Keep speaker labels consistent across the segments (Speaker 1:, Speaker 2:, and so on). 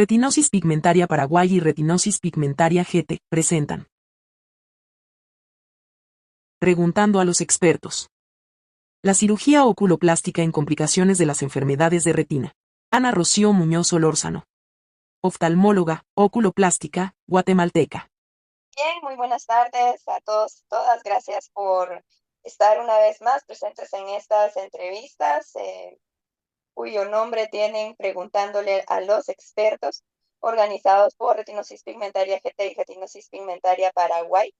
Speaker 1: Retinosis pigmentaria Paraguay y retinosis pigmentaria GT presentan. Preguntando a los expertos. La cirugía oculoplástica en complicaciones de las enfermedades de retina. Ana Rocío Muñoz Solórzano. Oftalmóloga, oculoplástica, guatemalteca.
Speaker 2: Bien, muy buenas tardes a todos y todas. Gracias por estar una vez más presentes en estas entrevistas, cuyo nombre tienen Preguntándole a los expertos, organizados por Retinosis Pigmentaria GT y Retinosis Pigmentaria Paraguay.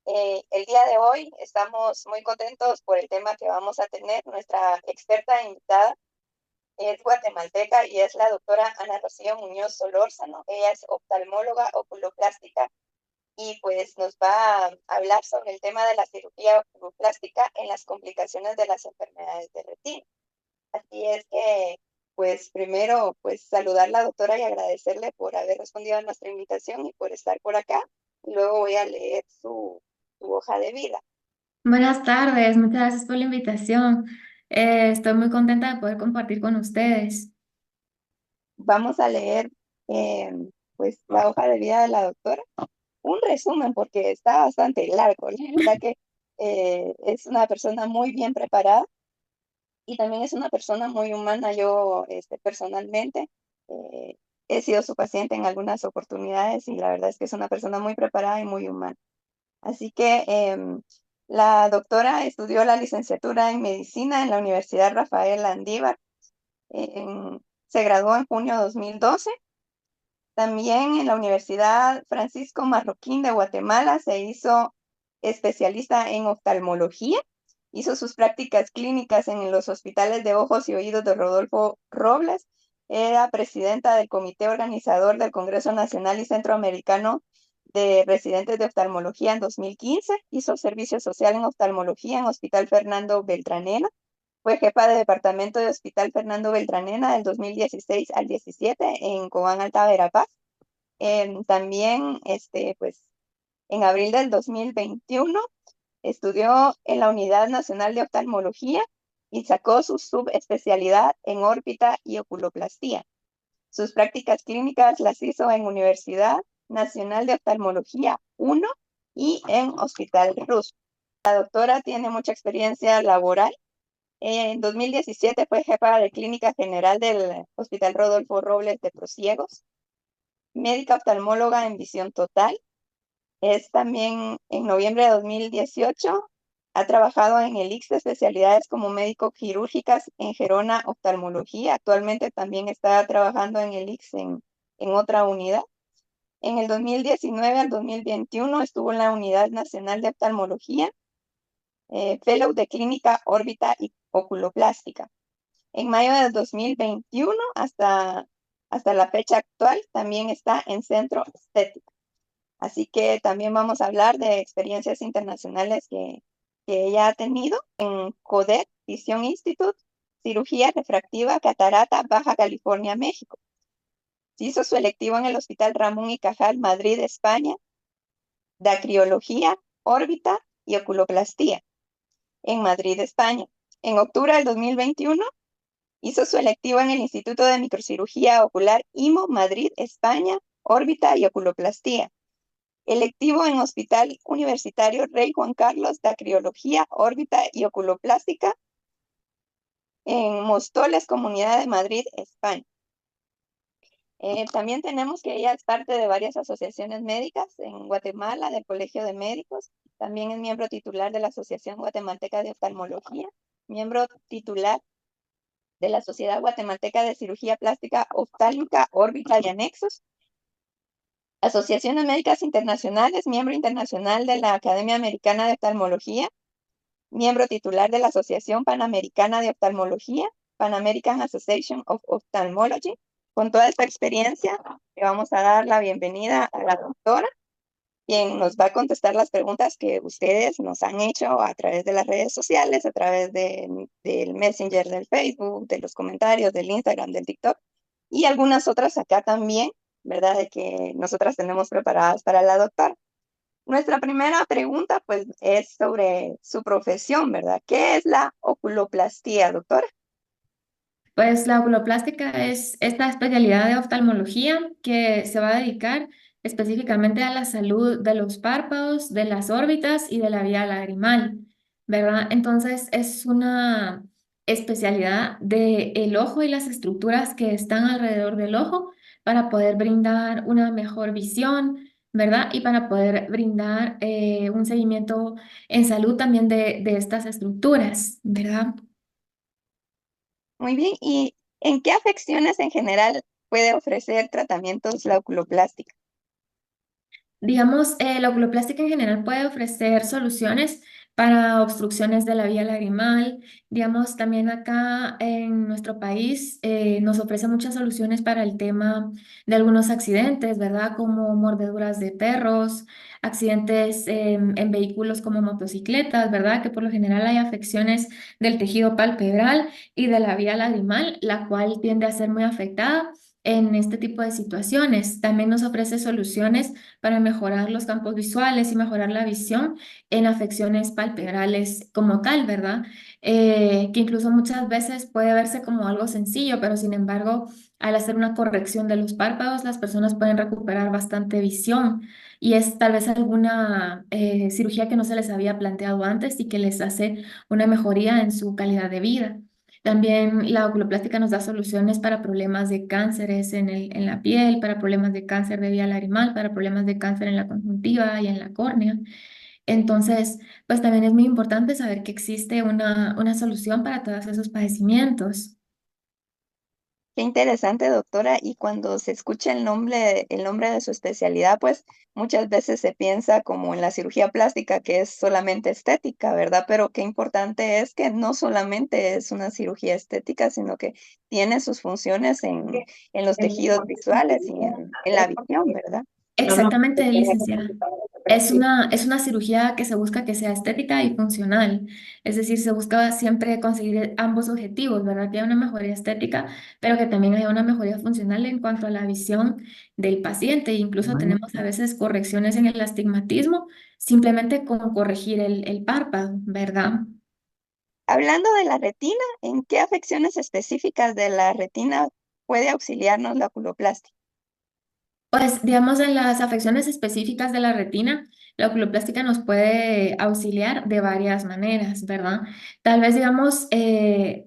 Speaker 2: El día de hoy estamos muy contentos por el tema que vamos a tener. Nuestra experta invitada es guatemalteca y es la doctora Ana Rocío Muñoz Solórzano. Ella es oftalmóloga oculoplástica y pues nos va a hablar sobre el tema de la cirugía oculoplástica en las complicaciones de las enfermedades de retina. Así es que, pues primero, pues saludar a la doctora y agradecerle por haber respondido a nuestra invitación y por estar por acá. Y luego voy a leer su hoja de vida.
Speaker 3: Buenas tardes, muchas gracias por la invitación. Estoy muy contenta de poder compartir con ustedes.
Speaker 2: Vamos a leer pues la hoja de vida de la doctora. Un resumen porque está bastante largo. La verdad que es una persona muy bien preparada y también es una persona muy humana. Yo personalmente he sido su paciente en algunas oportunidades y la verdad es que es una persona muy preparada y muy humana. Así que la doctora estudió la licenciatura en medicina en la Universidad Rafael Landívar. Se graduó en junio de 2012. También en la Universidad Francisco Marroquín de Guatemala se hizo especialista en oftalmología. Hizo sus prácticas clínicas en los hospitales de ojos y oídos de Rodolfo Robles. Era presidenta del comité organizador del Congreso Nacional y Centroamericano de Residentes de Oftalmología en 2015. Hizo servicio social en oftalmología en Hospital Fernando Beltranena. Fue jefa de departamento de Hospital Fernando Beltranena del 2016 al 17 en Cobán, Alta Verapaz. También, pues, en abril del 2021 estudió en la Unidad Nacional de Oftalmología y sacó su subespecialidad en órbita y oculoplastía. Sus prácticas clínicas las hizo en Universidad Nacional de Oftalmología 1 y en Hospital Rus. La doctora tiene mucha experiencia laboral. En 2017 fue jefa de clínica general del Hospital Rodolfo Robles de Prosiegos, médica oftalmóloga en visión total. Es también en noviembre de 2018, ha trabajado en el ICS de especialidades como médico quirúrgicas en Gerona Oftalmología. Actualmente también está trabajando en el ICS en otra unidad. En el 2019 al 2021 estuvo en la Unidad Nacional de Oftalmología, Fellow de Clínica Órbita y Oculoplástica. En mayo del 2021 hasta la fecha actual también está en Centro Estética. Así que también vamos a hablar de experiencias internacionales que ella ha tenido en CODET, Vision Institute, cirugía refractiva, catarata, Baja California, México. Hizo su electivo en el Hospital Ramón y Cajal, Madrid, España, dacriología, órbita y oculoplastía en Madrid, España. En octubre del 2021 hizo su electivo en el Instituto de Microcirugía Ocular IMO, Madrid, España, órbita y oculoplastía. Electivo en Hospital Universitario Rey Juan Carlos, dacriología, órbita y oculoplástica en Móstoles, Comunidad de Madrid, España. También tenemos que ella es parte de varias asociaciones médicas en Guatemala, del Colegio de Médicos. También es miembro titular de la Asociación Guatemalteca de Oftalmología, miembro titular de la Sociedad Guatemalteca de Cirugía Plástica Oftálmica, órbita y anexos. Asociaciones Médicas Internacionales, miembro internacional de la Academia Americana de Oftalmología, miembro titular de la Asociación Panamericana de Oftalmología, Pan American Association of Ophthalmology. Con toda esta experiencia, le vamos a dar la bienvenida a la doctora, quien nos va a contestar las preguntas que ustedes nos han hecho a través de las redes sociales, a través del Messenger del Facebook, de los comentarios, del Instagram, del TikTok, y algunas otras acá también, ¿verdad? De que nosotras tenemos preparadas para la doctora. Nuestra primera pregunta, pues, es sobre su profesión, ¿verdad? ¿Qué es la oculoplastía, doctora?
Speaker 3: Pues la oculoplástica es esta especialidad de oftalmología que se va a dedicar específicamente a la salud de los párpados, de las órbitas y de la vía lagrimal, ¿verdad? Entonces es una especialidad del ojo y las estructuras que están alrededor del ojo para poder brindar una mejor visión, ¿verdad? Y para poder brindar un seguimiento en salud también de estas estructuras, ¿verdad?
Speaker 2: Muy bien, ¿y en qué afecciones en general puede ofrecer tratamientos la oculoplástica?
Speaker 3: Digamos, la oculoplástica en general puede ofrecer soluciones para obstrucciones de la vía lagrimal. Digamos, también acá en nuestro país nos ofrece muchas soluciones para el tema de algunos accidentes, ¿verdad? Como mordeduras de perros, accidentes en vehículos como motocicletas, ¿verdad? Que por lo general hay afecciones del tejido palpebral y de la vía lagrimal, la cual tiende a ser muy afectada en este tipo de situaciones. También nos ofrece soluciones para mejorar los campos visuales y mejorar la visión en afecciones palpebrales como tal, ¿verdad? Que incluso muchas veces puede verse como algo sencillo, pero sin embargo, al hacer una corrección de los párpados, las personas pueden recuperar bastante visión y es tal vez alguna cirugía que no se les había planteado antes y que les hace una mejoría en su calidad de vida. También la oculoplástica nos da soluciones para problemas de cánceres en la piel, para problemas de cáncer de vía lagrimal, para problemas de cáncer en la conjuntiva y en la córnea. Entonces, pues también es muy importante saber que existe una solución para todos esos padecimientos.
Speaker 2: Qué interesante, doctora. Y cuando se escucha el nombre de su especialidad, pues muchas veces se piensa como en la cirugía plástica, que es solamente estética, ¿verdad? Pero qué importante es que no solamente es una cirugía estética, sino que tiene sus funciones en los tejidos visuales y en la visión, ¿verdad?
Speaker 3: Exactamente, licenciada. Es una cirugía que se busca que sea estética y funcional. Es decir, se busca siempre conseguir ambos objetivos, ¿verdad? Que haya una mejoría estética, pero que también haya una mejoría funcional en cuanto a la visión del paciente. Incluso tenemos a veces correcciones en el astigmatismo, simplemente con corregir el párpado, ¿verdad?
Speaker 2: Hablando de la retina, ¿en qué afecciones específicas de la retina puede auxiliarnos la oculoplastia?
Speaker 3: Pues, digamos, en las afecciones específicas de la retina, la oculoplástica nos puede auxiliar de varias maneras, ¿verdad? Tal vez, digamos,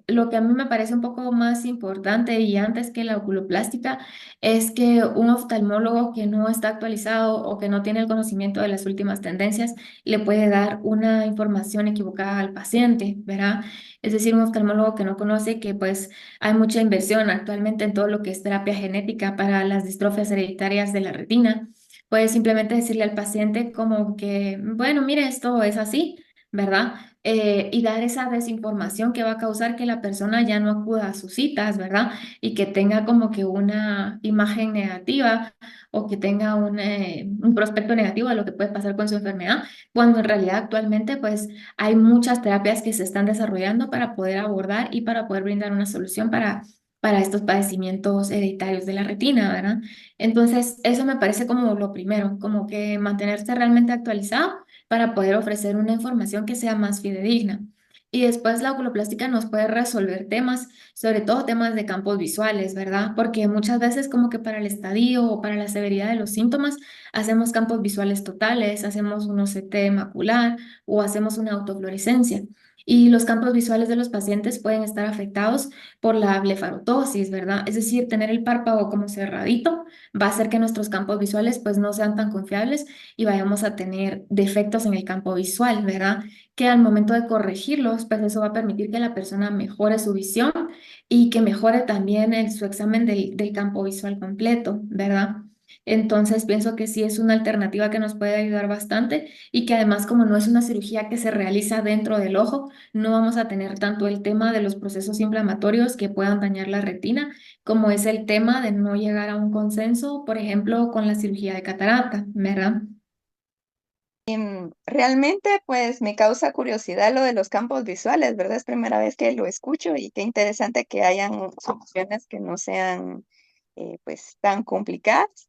Speaker 3: lo que a mí me parece un poco más importante y antes que la oculoplástica es que un oftalmólogo que no está actualizado o que no tiene el conocimiento de las últimas tendencias le puede dar una información equivocada al paciente, ¿verdad? Es decir, un oftalmólogo que no conoce que pues hay mucha inversión actualmente en todo lo que es terapia genética para las distrofias hereditarias de la retina. Puedes simplemente decirle al paciente como que, bueno, mire, esto es así, ¿verdad? Y dar esa desinformación que va a causar que la persona ya no acuda a sus citas, ¿verdad? Y que tenga como que una imagen negativa o que tenga un prospecto negativo a lo que puede pasar con su enfermedad, cuando en realidad actualmente pues hay muchas terapias que se están desarrollando para poder abordar y para poder brindar una solución para estos padecimientos hereditarios de la retina, ¿verdad? Entonces, eso me parece como lo primero, como que mantenerse realmente actualizado para poder ofrecer una información que sea más fidedigna. Y después la oculoplástica nos puede resolver temas, sobre todo temas de campos visuales, ¿verdad? Porque muchas veces como que para el estadio o para la severidad de los síntomas hacemos campos visuales totales, hacemos un OCT macular o hacemos una autofluorescencia. Y los campos visuales de los pacientes pueden estar afectados por la blefarotosis, ¿verdad? Es decir, tener el párpado como cerradito va a hacer que nuestros campos visuales pues no sean tan confiables y vayamos a tener defectos en el campo visual, ¿verdad? Que al momento de corregirlos, pues eso va a permitir que la persona mejore su visión y que mejore también su examen del campo visual completo, ¿verdad? Entonces pienso que sí es una alternativa que nos puede ayudar bastante y que además como no es una cirugía que se realiza dentro del ojo, no vamos a tener tanto el tema de los procesos inflamatorios que puedan dañar la retina, como es el tema de no llegar a un consenso, por ejemplo, con la cirugía de catarata, ¿verdad?
Speaker 2: Realmente, pues me causa curiosidad lo de los campos visuales, ¿verdad? Es primera vez que lo escucho y qué interesante que hayan soluciones que no sean pues tan complicadas.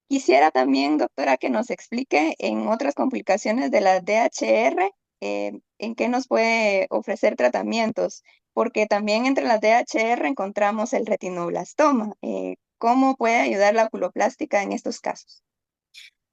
Speaker 2: Quisiera también, doctora, que nos explique en otras complicaciones de la DHR, en qué nos puede ofrecer tratamientos. porque también entre las DHR encontramos el retinoblastoma. ¿Cómo puede ayudar la oculoplástica en estos casos?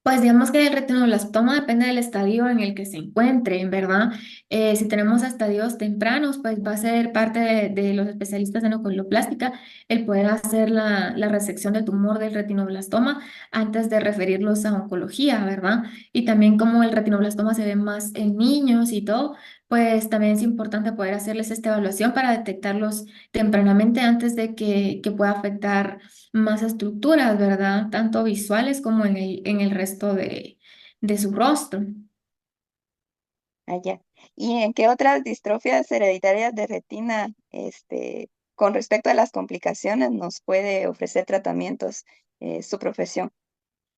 Speaker 3: Pues digamos que el retinoblastoma depende del estadio en el que se encuentre, ¿verdad? Si tenemos estadios tempranos, pues va a ser parte de los especialistas en oculoplástica el poder hacer la resección del tumor del retinoblastoma antes de referirlos a oncología, ¿verdad? Y también como el retinoblastoma se ve más en niños y todo, pues también es importante poder hacerles esta evaluación para detectarlos tempranamente antes de que pueda afectar más estructuras, ¿verdad? Tanto visuales como en el resto de su rostro.
Speaker 2: Allá. ¿Y en qué otras distrofias hereditarias de retina, con respecto a las complicaciones, nos puede ofrecer tratamientos su profesión?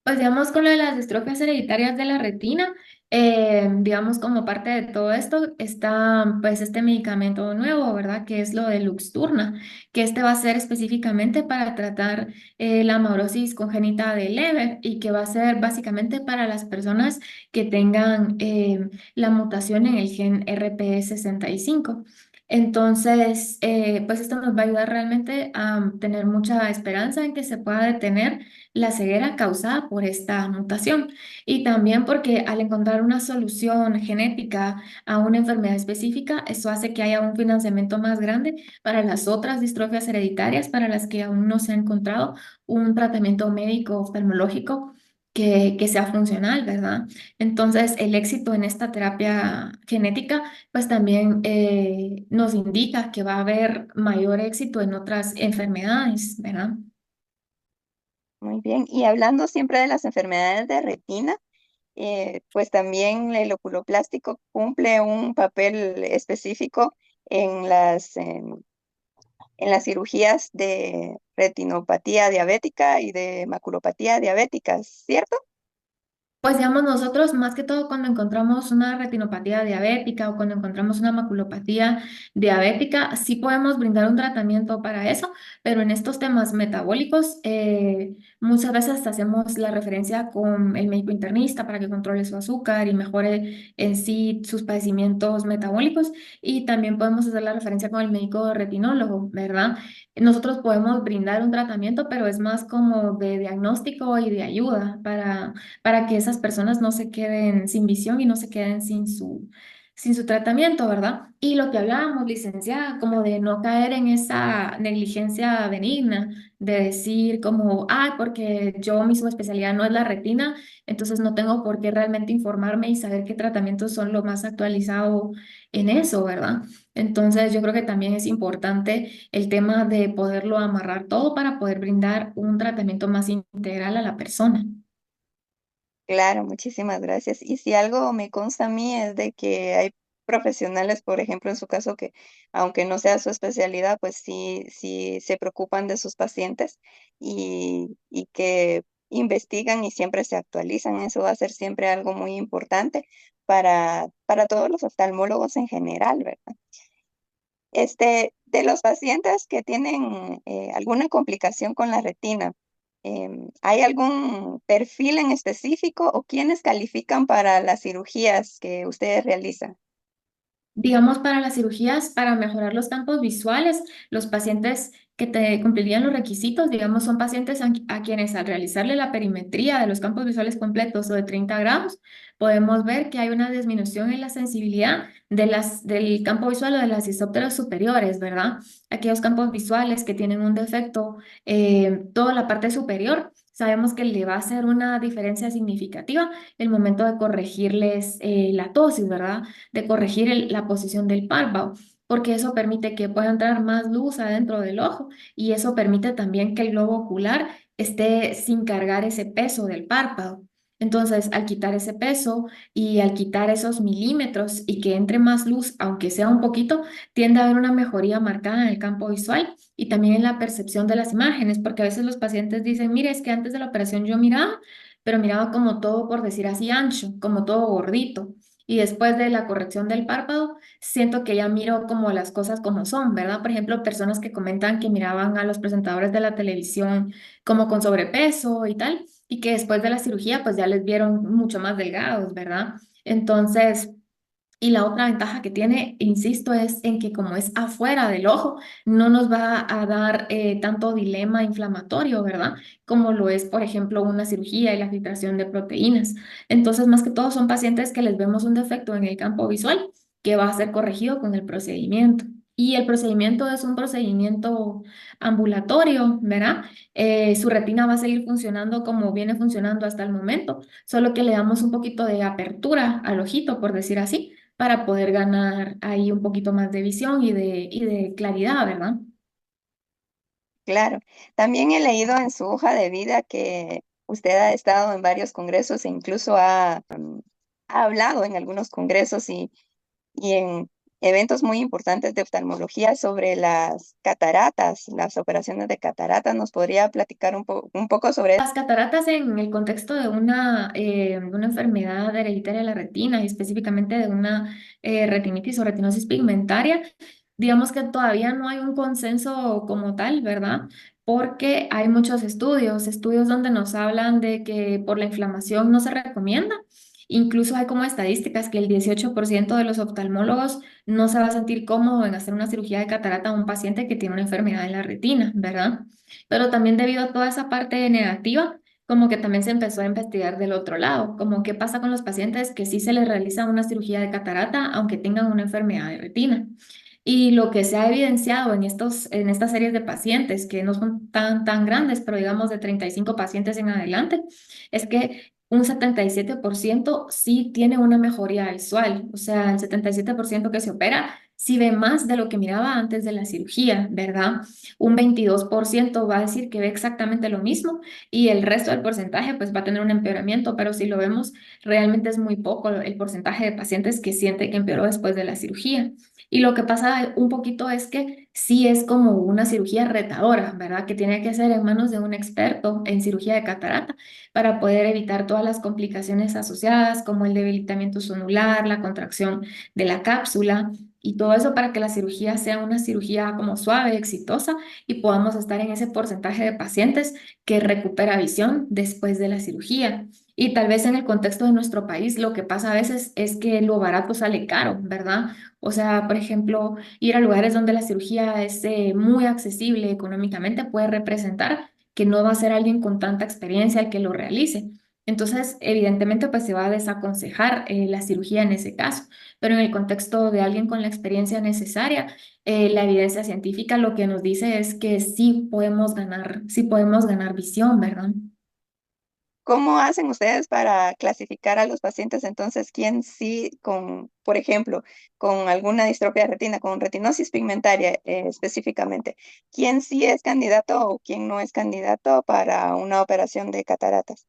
Speaker 3: Pues digamos con lo de las distrofias hereditarias de la retina, digamos como parte de todo esto está pues este medicamento nuevo, ¿verdad? Que es lo de Luxturna, que este va a ser específicamente para tratar la amaurosis congénita de Leber y que va a ser básicamente para las personas que tengan la mutación en el gen RPE65. Entonces, pues esto nos va a ayudar realmente a tener mucha esperanza en que se pueda detener la ceguera causada por esta mutación y también porque al encontrar una solución genética a una enfermedad específica, eso hace que haya un financiamiento más grande para las otras distrofias hereditarias para las que aún no se ha encontrado un tratamiento médico oftalmológico que sea funcional, ¿verdad? Entonces, el éxito en esta terapia genética, pues también nos indica que va a haber mayor éxito en otras enfermedades, ¿verdad?
Speaker 2: Muy bien. Y hablando siempre de las enfermedades de retina, pues también el oculoplástico cumple un papel específico en las cirugías de retinopatía diabética y de maculopatía diabética, ¿cierto?
Speaker 3: Pues digamos, nosotros más que todo cuando encontramos una retinopatía diabética o cuando encontramos una maculopatía diabética, sí podemos brindar un tratamiento para eso, pero en estos temas metabólicos muchas veces hacemos la referencia con el médico internista para que controle su azúcar y mejore en sí sus padecimientos metabólicos y también podemos hacer la referencia con el médico retinólogo, ¿verdad? Nosotros podemos brindar un tratamiento, pero es más como de diagnóstico y de ayuda para que esas personas no se queden sin visión y no se queden sin su tratamiento, ¿verdad? Y lo que hablábamos, licenciada, como de no caer en esa negligencia benigna, de decir como, ah, porque yo mi subespecialidad no es la retina, entonces no tengo por qué realmente informarme y saber qué tratamientos son lo más actualizado en eso, ¿verdad? Entonces yo creo que también es importante el tema de poderlo amarrar todo para poder brindar un tratamiento más integral a la persona.
Speaker 2: Claro, muchísimas gracias. Y si algo me consta a mí es de que hay profesionales, por ejemplo, en su caso, que aunque no sea su especialidad, pues sí se preocupan de sus pacientes y que investigan y siempre se actualizan. Eso va a ser siempre algo muy importante para todos los oftalmólogos en general, ¿verdad? De los pacientes que tienen alguna complicación con la retina, ¿hay algún perfil en específico o quiénes califican para las cirugías que ustedes realizan?
Speaker 3: Digamos, para las cirugías, para mejorar los campos visuales, los pacientes que te cumplirían los requisitos, digamos, son pacientes a quienes al realizarle la perimetría de los campos visuales completos o de 30 grados, podemos ver que hay una disminución en la sensibilidad del campo visual o de las isópteros superiores, ¿verdad? Aquellos campos visuales que tienen un defecto, toda la parte superior, sabemos que le va a hacer una diferencia significativa el momento de corregirles la tosis, ¿verdad? De corregir la posición del párpado, porque eso permite que pueda entrar más luz adentro del ojo y eso permite también que el globo ocular esté sin cargar ese peso del párpado. Entonces, al quitar ese peso y al quitar esos milímetros y que entre más luz, aunque sea un poquito, tiende a haber una mejoría marcada en el campo visual y también en la percepción de las imágenes, porque a veces los pacientes dicen, mire, es que antes de la operación yo miraba, pero miraba como todo, por decir así, ancho, como todo gordito. Y después de la corrección del párpado, siento que ya miro como las cosas como son, ¿verdad? Por ejemplo, personas que comentan que miraban a los presentadores de la televisión como con sobrepeso y tal, y que después de la cirugía pues ya les vieron mucho más delgados, ¿verdad? Entonces, Y la otra ventaja que tiene, insisto, es en que como es afuera del ojo, no nos va a dar tanto dilema inflamatorio, ¿verdad? Como lo es, por ejemplo, una cirugía y la filtración de proteínas. Entonces, más que todo, son pacientes que les vemos un defecto en el campo visual que va a ser corregido con el procedimiento. Y el procedimiento es un procedimiento ambulatorio, ¿verdad? Su retina va a seguir funcionando como viene funcionando hasta el momento, solo que le damos un poquito de apertura al ojito, por decir así, para poder ganar ahí un poquito más de visión y de claridad, ¿verdad?
Speaker 2: Claro. También he leído en su hoja de vida que usted ha estado en varios congresos e incluso ha hablado en algunos congresos y en eventos muy importantes de oftalmología sobre las cataratas, las operaciones de cataratas. ¿Nos podría platicar un poco sobre eso?
Speaker 3: Las cataratas en el contexto de una enfermedad hereditaria de la retina y específicamente de una retinitis o retinosis pigmentaria, digamos que todavía no hay un consenso como tal, ¿verdad? Porque hay muchos estudios donde nos hablan de que por la inflamación no se recomienda. Incluso hay como estadísticas que el 18% de los oftalmólogos no se va a sentir cómodo en hacer una cirugía de catarata a un paciente que tiene una enfermedad en la retina, ¿verdad? Pero también debido a toda esa parte negativa, como que también se empezó a investigar del otro lado, como qué pasa con los pacientes que sí se les realiza una cirugía de catarata aunque tengan una enfermedad de retina. Y lo que se ha evidenciado en estas series de pacientes, que no son tan grandes, pero digamos de 35 pacientes en adelante, es que un 77% sí tiene una mejoría visual. O sea, el 77% que se opera sí ve más de lo que miraba antes de la cirugía, ¿verdad? Un 22% va a decir que ve exactamente lo mismo y el resto del porcentaje pues va a tener un empeoramiento, pero si lo vemos, realmente es muy poco el porcentaje de pacientes que siente que empeoró después de la cirugía. Y lo que pasa un poquito es que sí es como una cirugía retadora, ¿verdad? Que tiene que ser en manos de un experto en cirugía de catarata para poder evitar todas las complicaciones asociadas, como el debilitamiento sonular, la contracción de la cápsula y todo eso para que la cirugía sea una cirugía como suave, exitosa y podamos estar en ese porcentaje de pacientes que recupera visión después de la cirugía. Y tal vez en el contexto de nuestro país lo que pasa a veces es que lo barato sale caro, ¿verdad? O sea, por ejemplo, ir a lugares donde la cirugía es muy accesible económicamente puede representar que no va a ser alguien con tanta experiencia el que lo realice. Entonces, evidentemente, pues se va a desaconsejar la cirugía en ese caso, pero en el contexto de alguien con la experiencia necesaria, la evidencia científica lo que nos dice es que sí podemos ganar visión, ¿verdad?
Speaker 2: ¿Cómo hacen ustedes para clasificar a los pacientes entonces quién sí por ejemplo, con alguna distrofia de retina, con retinosis pigmentaria específicamente, quién sí es candidato o quién no es candidato para una operación de cataratas?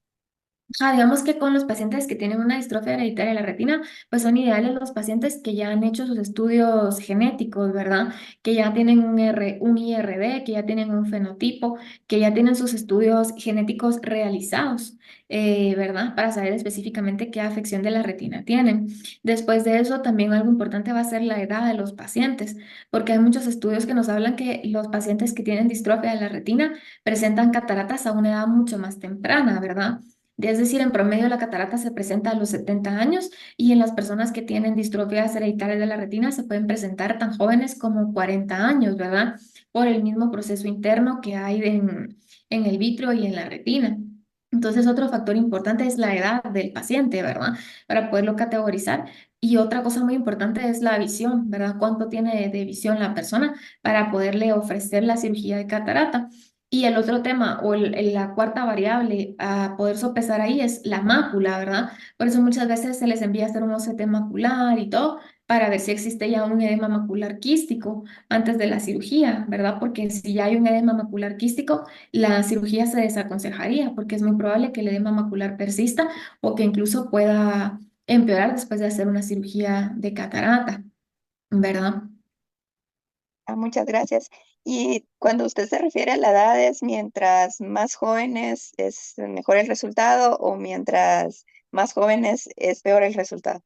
Speaker 3: Digamos que con los pacientes que tienen una distrofia hereditaria de la retina, pues son ideales los pacientes que ya han hecho sus estudios genéticos, ¿verdad? Que ya tienen un IRD, que ya tienen un fenotipo, que ya tienen sus estudios genéticos realizados, ¿verdad? Para saber específicamente qué afección de la retina tienen. Después de eso, también algo importante va a ser la edad de los pacientes, porque hay muchos estudios que nos hablan que los pacientes que tienen distrofia de la retina presentan cataratas a una edad mucho más temprana, ¿verdad? Es decir, en promedio la catarata se presenta a los 70 años y en las personas que tienen distrofias hereditarias de la retina se pueden presentar tan jóvenes como 40 años, ¿verdad? Por el mismo proceso interno que hay en el vitrio y en la retina. Entonces, otro factor importante es la edad del paciente, ¿verdad? Para poderlo categorizar. Y otra cosa muy importante es la visión, ¿verdad? ¿Cuánto tiene de visión la persona para poderle ofrecer la cirugía de catarata? Y el otro tema o la cuarta variable a poder sopesar ahí es la mácula, ¿verdad? Por eso muchas veces se les envía a hacer un OCT macular y todo para ver si existe ya un edema macular quístico antes de la cirugía, ¿verdad? Porque si ya hay un edema macular quístico, la cirugía se desaconsejaría porque es muy probable que el edema macular persista o que incluso pueda empeorar después de hacer una cirugía de catarata, ¿verdad?
Speaker 2: Muchas gracias. Y cuando usted se refiere a la edad, ¿es mientras más jóvenes es mejor el resultado o mientras más jóvenes es peor el resultado?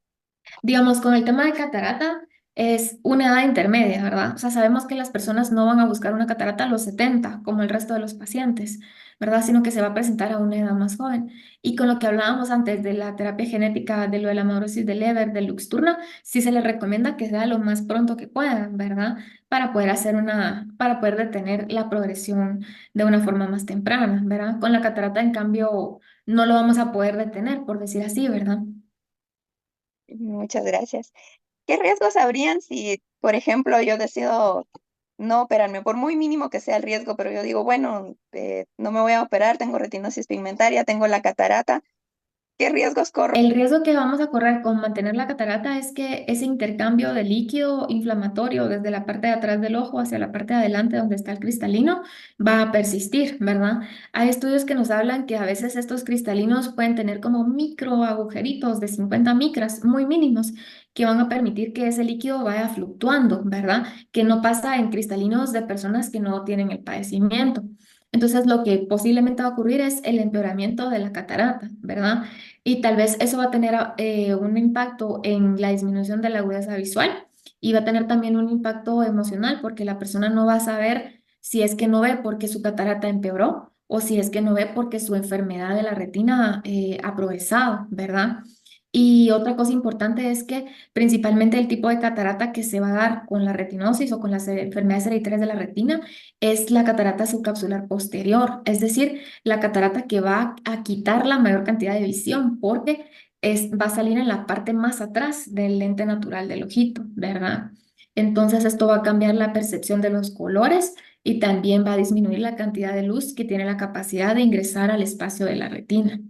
Speaker 3: Digamos, con el tema de catarata, es una edad intermedia, ¿verdad? O sea, sabemos que las personas no van a buscar una catarata a los 70, como el resto de los pacientes, ¿verdad? Sino que se va a presentar a una edad más joven. Y con lo que hablábamos antes de la terapia genética, de lo de la amaurosis de Leber, del Luxturna, sí se les recomienda que sea lo más pronto que puedan, ¿verdad? Para poder detener la progresión de una forma más temprana, ¿verdad? Con la catarata, en cambio, no lo vamos a poder detener, por decir así, ¿verdad?
Speaker 2: Muchas gracias. ¿Qué riesgos habrían si, por ejemplo, yo decido no operarme, por muy mínimo que sea el riesgo, pero yo digo, bueno, no me voy a operar, tengo retinosis pigmentaria, tengo la catarata, ¿qué riesgos corro?
Speaker 3: El riesgo que vamos a correr con mantener la catarata es que ese intercambio de líquido inflamatorio desde la parte de atrás del ojo hacia la parte de adelante donde está el cristalino va a persistir, ¿verdad? Hay estudios que nos hablan que a veces estos cristalinos pueden tener como micro agujeritos de 50 micras, muy mínimos, que van a permitir que ese líquido vaya fluctuando, ¿verdad? Que no pasa en cristalinos de personas que no tienen el padecimiento. Entonces, lo que posiblemente va a ocurrir es el empeoramiento de la catarata, ¿verdad? Y tal vez eso va a tener un impacto en la disminución de la agudeza visual y va a tener también un impacto emocional porque la persona no va a saber si es que no ve porque su catarata empeoró o si es que no ve porque su enfermedad de la retina ha progresado, ¿verdad? Y otra cosa importante es que principalmente el tipo de catarata que se va a dar con la retinosis o con las enfermedades hereditarias de la retina es la catarata subcapsular posterior, es decir, la catarata que va a quitar la mayor cantidad de visión porque va a salir en la parte más atrás del lente natural del ojito, ¿verdad? Entonces esto va a cambiar la percepción de los colores y también va a disminuir la cantidad de luz que tiene la capacidad de ingresar al espacio de la retina.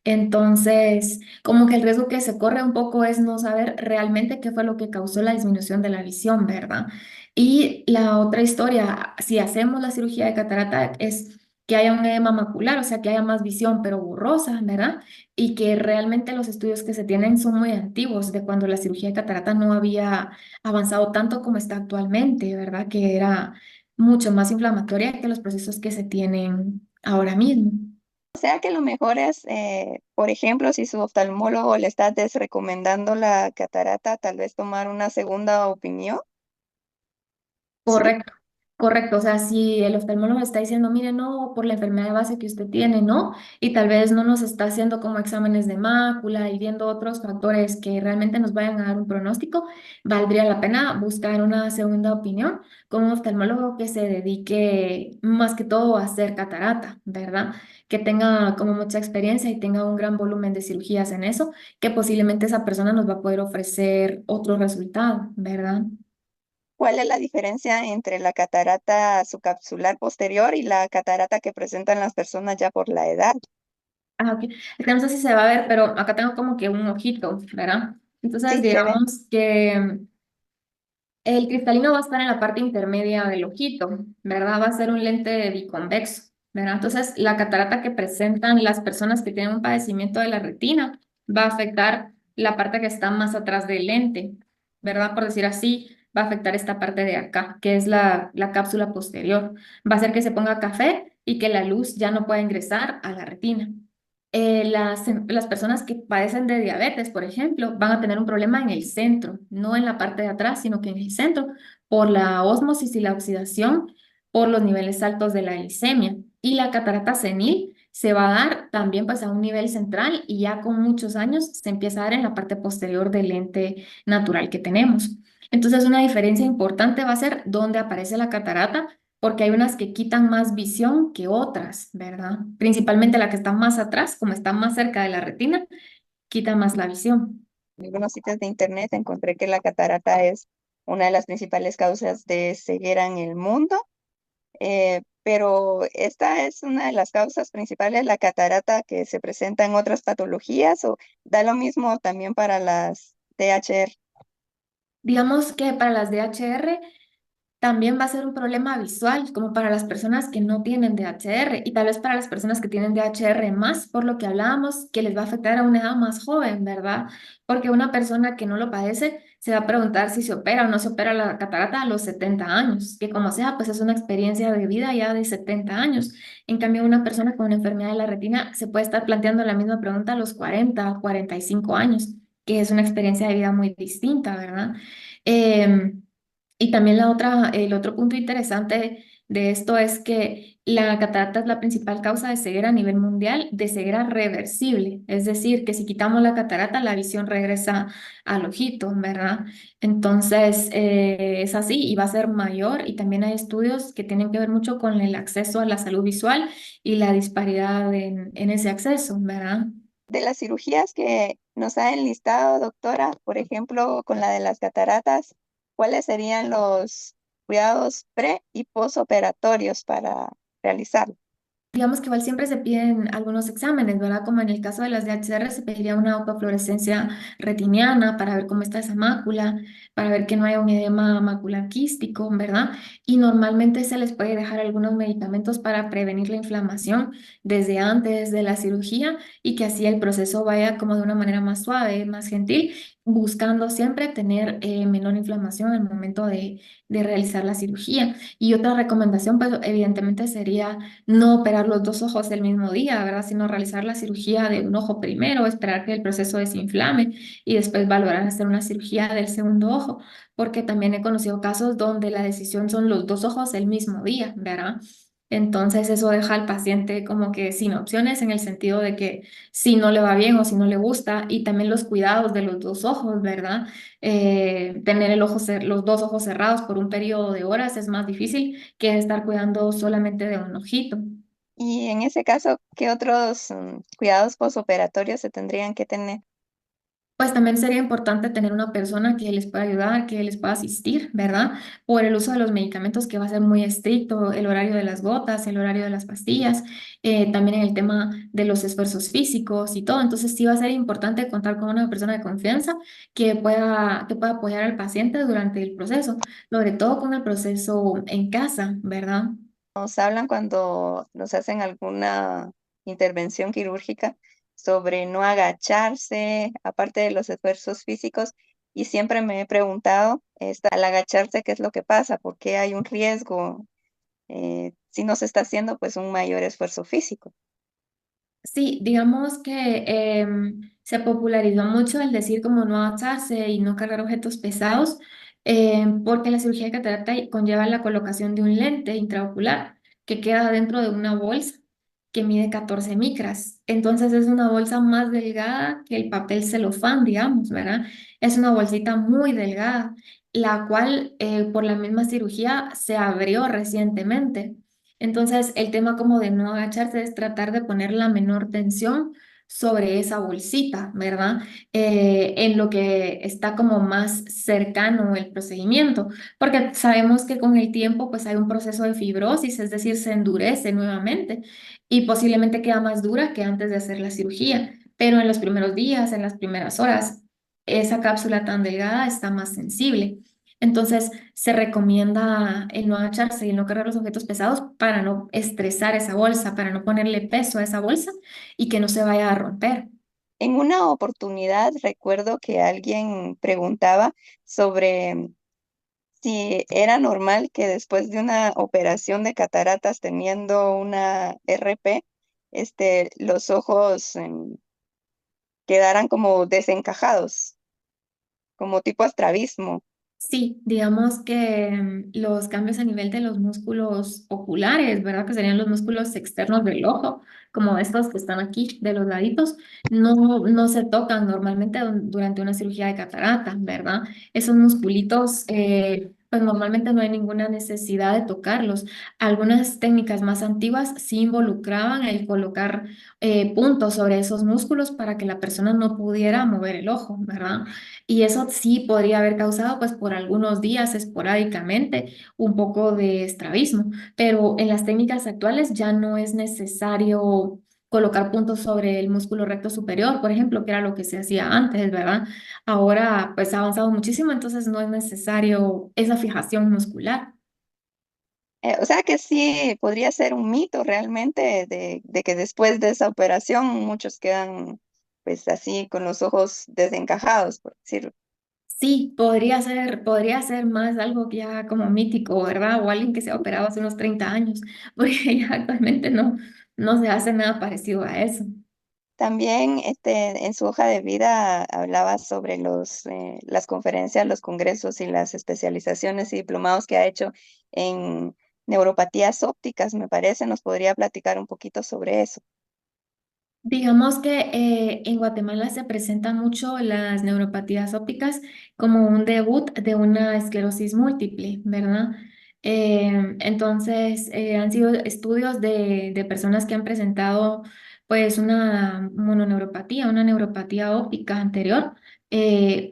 Speaker 3: Entonces, como que el riesgo que se corre un poco es no saber realmente qué fue lo que causó la disminución de la visión, ¿verdad? Y la otra historia, si hacemos la cirugía de catarata, es que haya un edema macular, o sea, que haya más visión, pero borrosa, ¿verdad? Y que realmente los estudios que se tienen son muy antiguos, de cuando la cirugía de catarata no había avanzado tanto como está actualmente, ¿verdad? Que era mucho más inflamatoria que los procesos que se tienen ahora mismo.
Speaker 2: O sea que lo mejor es, por ejemplo, si su oftalmólogo le está desrecomendando la catarata, tal vez tomar una segunda opinión. Sí,
Speaker 3: Correcto, correcto. O sea, si el oftalmólogo está diciendo, mire, no, por la enfermedad de base que usted tiene, no, y tal vez no nos está haciendo como exámenes de mácula y viendo otros factores que realmente nos vayan a dar un pronóstico, valdría la pena buscar una segunda opinión con un oftalmólogo que se dedique más que todo a hacer catarata, ¿verdad? Que tenga como mucha experiencia y tenga un gran volumen de cirugías en eso, que posiblemente esa persona nos va a poder ofrecer otro resultado, ¿verdad?
Speaker 2: ¿cuál es la diferencia entre la catarata subcapsular posterior y la catarata que presentan las personas ya por la edad?
Speaker 3: Ah, ok. Es que no sé si se va a ver, pero acá tengo como que un ojito, ¿verdad? Entonces,
Speaker 2: Sí, se ve.
Speaker 3: digamos que el cristalino va a estar en la parte intermedia del ojito, ¿verdad? Va a ser un lente biconvexo, ¿verdad? Entonces, la catarata que presentan las personas que tienen un padecimiento de la retina va a afectar la parte que está más atrás del lente, ¿verdad? Por decir así, va a afectar esta parte de acá, que es la cápsula posterior. Va a hacer que se ponga café y que la luz ya no pueda ingresar a la retina. Las personas que padecen de diabetes, por ejemplo, van a tener un problema en el centro, no en la parte de atrás, sino que en el centro, por la ósmosis y la oxidación, por los niveles altos de la glicemia. Y la catarata senil se va a dar también pues a un nivel central y ya con muchos años se empieza a dar en la parte posterior del lente natural que tenemos. Entonces, una diferencia importante va a ser dónde aparece la catarata porque hay unas que quitan más visión que otras, ¿verdad? Principalmente la que está más atrás, como está más cerca de la retina, quita más la visión.
Speaker 2: En algunos sitios de internet encontré que la catarata es una de las principales causas de ceguera en el mundo, pero esta es una de las causas principales, la catarata que se presenta en otras patologías o da lo mismo también para las THR.
Speaker 3: Digamos que para las DHR también va a ser un problema visual, como para las personas que no tienen DHR y tal vez para las personas que tienen DHR más, por lo que hablábamos, que les va a afectar a una edad más joven, ¿verdad? Porque una persona que no lo padece se va a preguntar si se opera o no se opera la catarata a los 70 años, que como sea, pues es una experiencia de vida ya de 70 años. En cambio, una persona con una enfermedad de la retina se puede estar planteando la misma pregunta a los 40, 45 años. que es una experiencia de vida muy distinta, ¿verdad? Em, y también el otro punto interesante de esto es que la catarata es la principal causa de ceguera a nivel mundial, de ceguera reversible. Es decir, que si quitamos la catarata, la visión regresa al ojito, ¿verdad? Entonces, es así y va a ser mayor. Y también hay estudios que tienen que ver mucho con el acceso a la salud visual y la disparidad en ese acceso, ¿verdad?
Speaker 2: De las cirugías que nos ha enlistado, doctora, por ejemplo, con la de las cataratas, ¿cuáles serían los cuidados pre y postoperatorios para realizarlo?
Speaker 3: Digamos que igual siempre se piden algunos exámenes, ¿verdad? Como en el caso de las de HCR se pediría una autofluorescencia retiniana para ver cómo está esa mácula, para ver que no haya un edema macular quístico, ¿verdad? Y normalmente se les puede dejar algunos medicamentos para prevenir la inflamación desde antes de la cirugía y que así el proceso vaya como de una manera más suave, más gentil, buscando siempre tener menor inflamación en el momento de realizar la cirugía. Y otra recomendación, pues evidentemente sería no operar los dos ojos el mismo día, ¿verdad? Sino realizar la cirugía de un ojo primero, esperar que el proceso desinflame y después valorar hacer una cirugía del segundo ojo, porque también he conocido casos donde la decisión son los dos ojos el mismo día, ¿verdad? Entonces eso deja al paciente como que sin opciones en el sentido de que si no le va bien o si no le gusta y también los cuidados de los dos ojos, ¿verdad? Tener los dos ojos cerrados por un periodo de horas es más difícil que estar cuidando solamente de un ojito.
Speaker 2: Y en ese caso, ¿qué otros cuidados postoperatorios se tendrían que tener?
Speaker 3: Pues también sería importante tener una persona que les pueda ayudar, que les pueda asistir, ¿verdad? Por el uso de los medicamentos que va a ser muy estricto, el horario de las gotas, el horario de las pastillas, también en el tema de los esfuerzos físicos y todo. Entonces sí va a ser importante contar con una persona de confianza que pueda apoyar al paciente durante el proceso, sobre todo con el proceso en casa, ¿verdad?
Speaker 2: Nos hablan cuando nos hacen alguna intervención quirúrgica sobre no agacharse, aparte de los esfuerzos físicos, y siempre me he preguntado, al agacharse, ¿qué es lo que pasa? ¿Por qué hay un riesgo si no se está haciendo pues un mayor esfuerzo físico?
Speaker 3: Sí, digamos que se popularizó mucho el decir como no agacharse y no cargar objetos pesados, porque la cirugía de catarata conlleva la colocación de un lente intraocular que queda dentro de una bolsa que mide 14 micras. Entonces es una bolsa más delgada que el papel celofán, digamos, ¿verdad? Es una bolsita muy delgada, la cual por la misma cirugía se abrió recientemente. Entonces, el tema como de no agacharse es tratar de poner la menor tensión sobre esa bolsita, ¿verdad? En lo que está como más cercano el procedimiento, porque sabemos que con el tiempo pues hay un proceso de fibrosis, es decir, se endurece nuevamente y posiblemente queda más dura que antes de hacer la cirugía, pero en los primeros días, en las primeras horas, esa cápsula tan delgada está más sensible. Entonces, se recomienda el no agacharse y el no cargar los objetos pesados para no estresar esa bolsa, para no ponerle peso a esa bolsa y que no se vaya a romper.
Speaker 2: En una oportunidad recuerdo que alguien preguntaba sobre si era normal que después de una operación de cataratas teniendo una RP, los ojos quedaran como desencajados, como tipo estrabismo.
Speaker 3: Sí, digamos que los cambios a nivel de los músculos oculares, ¿verdad? Que serían los músculos externos del ojo, como estos que están aquí de los laditos, no se tocan normalmente durante una cirugía de catarata, ¿verdad? Esos musculitos, pues normalmente no hay ninguna necesidad de tocarlos. Algunas técnicas más antiguas sí involucraban el colocar puntos sobre esos músculos para que la persona no pudiera mover el ojo, ¿verdad? Y eso sí podría haber causado, pues por algunos días esporádicamente, un poco de estrabismo, pero en las técnicas actuales ya no es necesario colocar puntos sobre el músculo recto superior, por ejemplo, que era lo que se hacía antes, ¿verdad? Ahora, pues ha avanzado muchísimo, entonces no es necesario esa fijación muscular.
Speaker 2: O sea que sí podría ser un mito realmente de que después de esa operación muchos quedan pues así con los ojos desencajados, por decirlo.
Speaker 3: Sí, podría ser más algo ya como mítico, ¿verdad? O alguien que se ha operado hace unos 30 años, porque ya actualmente no se hace nada parecido a eso.
Speaker 2: También en su hoja de vida hablaba sobre las conferencias, los congresos y las especializaciones y diplomados que ha hecho en neuropatías ópticas, me parece. ¿Nos podría platicar un poquito sobre eso?
Speaker 3: Digamos que en Guatemala se presentan mucho las neuropatías ópticas como un debut de una esclerosis múltiple, ¿verdad? Entonces, han sido estudios de personas que han presentado pues una mononeuropatía, una neuropatía óptica anterior,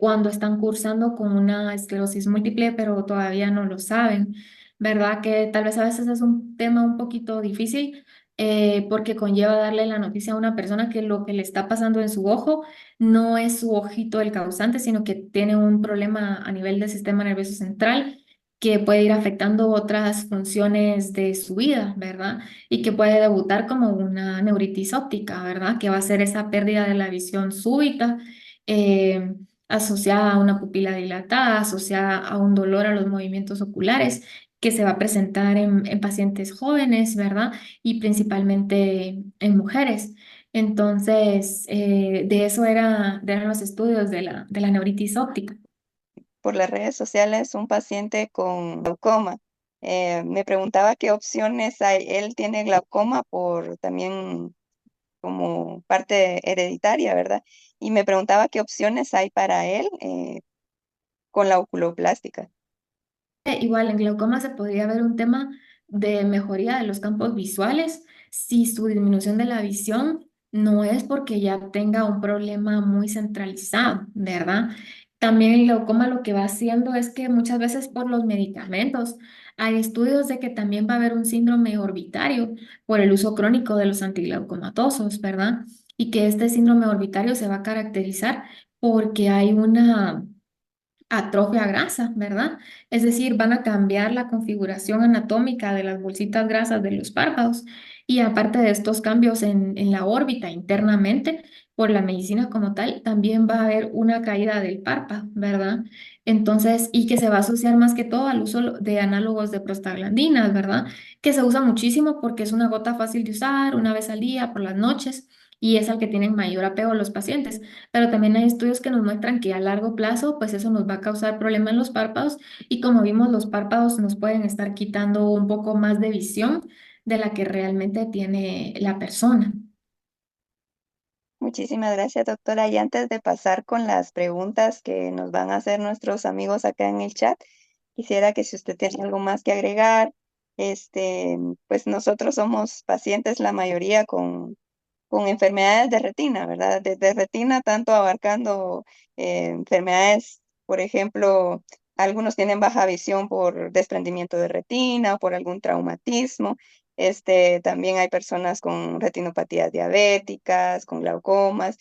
Speaker 3: cuando están cursando con una esclerosis múltiple, pero todavía no lo saben, ¿verdad? Que tal vez a veces es un tema un poquito difícil porque conlleva darle la noticia a una persona que lo que le está pasando en su ojo no es su ojito el causante, sino que tiene un problema a nivel del sistema nervioso central que puede ir afectando otras funciones de su vida, ¿verdad? Y que puede debutar como una neuritis óptica, ¿verdad? Que va a ser esa pérdida de la visión súbita. eh, asociada a una pupila dilatada, asociada a un dolor a los movimientos oculares, que se va a presentar en pacientes jóvenes, ¿verdad? Y principalmente en mujeres. Entonces, de eso eran los estudios de la neuritis óptica.
Speaker 2: Por las redes sociales, un paciente con glaucoma. Me preguntaba qué opciones hay. Él tiene glaucoma por también como parte hereditaria, ¿verdad? Y me preguntaba qué opciones hay para él con la oculoplástica.
Speaker 3: Igual en glaucoma se podría ver un tema de mejoría de los campos visuales si su disminución de la visión no es porque ya tenga un problema muy centralizado, ¿verdad? También el glaucoma lo que va haciendo es que muchas veces por los medicamentos hay estudios de que también va a haber un síndrome orbitario por el uso crónico de los antiglaucomatosos, ¿verdad? Y que este síndrome orbitario se va a caracterizar porque hay una atrofia grasa, ¿verdad? Es decir, van a cambiar la configuración anatómica de las bolsitas grasas de los párpados y aparte de estos cambios en la órbita internamente, por la medicina como tal, también va a haber una caída del párpado, ¿verdad? Entonces, y que se va a asociar más que todo al uso de análogos de prostaglandinas, ¿verdad? Que se usa muchísimo porque es una gota fácil de usar una vez al día por las noches y es al que tienen mayor apego los pacientes, pero también hay estudios que nos muestran que a largo plazo, pues eso nos va a causar problemas en los párpados y como vimos, los párpados nos pueden estar quitando un poco más de visión de la que realmente tiene la persona.
Speaker 2: Muchísimas gracias, doctora. Y antes de pasar con las preguntas que nos van a hacer nuestros amigos acá en el chat, quisiera que si usted tiene algo más que agregar, pues nosotros somos pacientes, la mayoría con enfermedades de retina, ¿verdad? De retina, tanto abarcando enfermedades, por ejemplo, algunos tienen baja visión por desprendimiento de retina o por algún traumatismo. También hay personas con retinopatías diabéticas, con glaucomas,